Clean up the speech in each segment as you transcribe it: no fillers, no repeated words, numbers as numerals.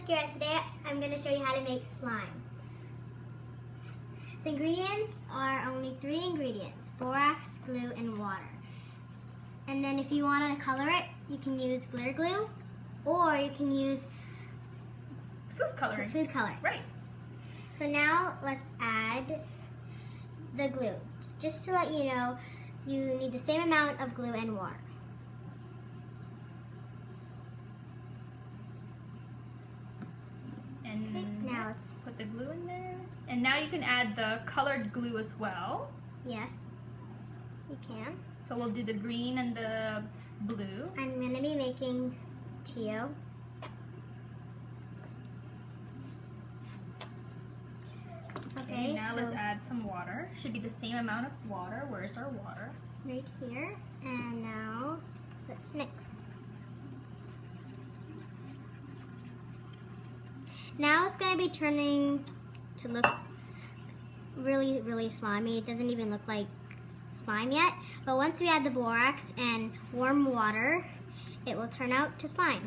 is Kira. Today I'm going to show you how to make slime. The ingredients are only 3 ingredients: borax, glue, and water. And then if you want to color it, you can use glitter glue, or you can use food coloring. Food color. Right. So now let's add the glue. Just to let you know, you need the same amount of glue and water. And okay, now let's put the glue in there. And now you can add the colored glue as well. Yes, you can. So we'll do the green and the blue. I'm going to be making teal. Okay, now let's add some water. Should be the same amount of water. Where's our water? Right here. And now let's mix. Now it's going to be turning to look really, really slimy. It doesn't even look like slime yet. But once we add the borax and warm water, it will turn out to slime.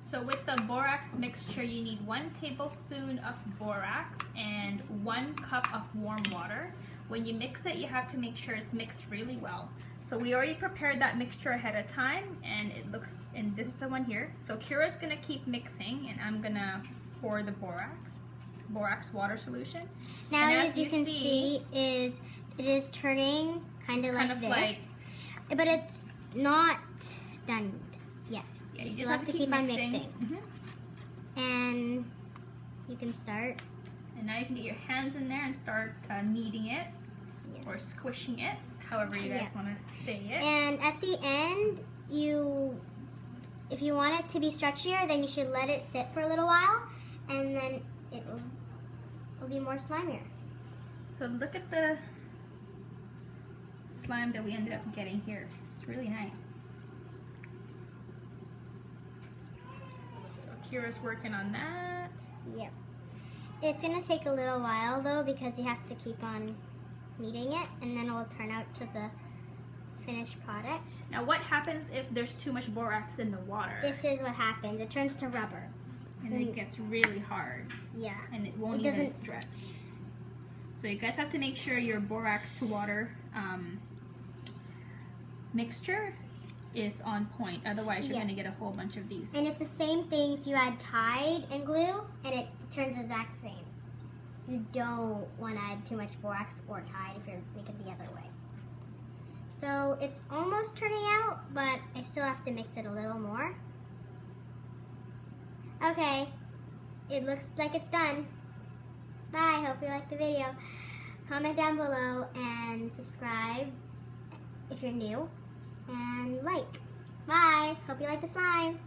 So with the borax mixture, you need 1 tablespoon of borax and 1 cup of warm water. When you mix it, you have to make sure it's mixed really well. So we already prepared that mixture ahead of time, and it looks, and this is the one here. So Kira's gonna keep mixing, and I'm gonna pour the borax water solution. Now, as you can see, it is turning kind of like this, but it's not done yet. Yeah, you still have to keep on mixing. And you can start. And now you can get your hands in there and start kneading it, or squishing it, however you guys want to say it. And at the end, if you want it to be stretchier, then you should let it sit for a little while, and then it'll be more slimier. So look at the slime that we ended up getting here. It's really nice. So Kira's working on that. Yep. It's going to take a little while though, because you have to keep on kneading it, and then it will turn out to the finished product. Now what happens if there's too much borax in the water? This is what happens. It turns to rubber. And it gets really hard. Yeah. And it won't even stretch. So you guys have to make sure your borax to water mixture is on point. Otherwise you're going to get a whole bunch of these. And it's the same thing if you add Tide and glue, and it turns the exact same. You don't want to add too much borax or Tide if you're making it the other way. So it's almost turning out, but I still have to mix it a little more. Okay, it looks like it's done. Bye, hope you liked the video. Comment down below and subscribe if you're new. And like. Bye, hope you like the slime.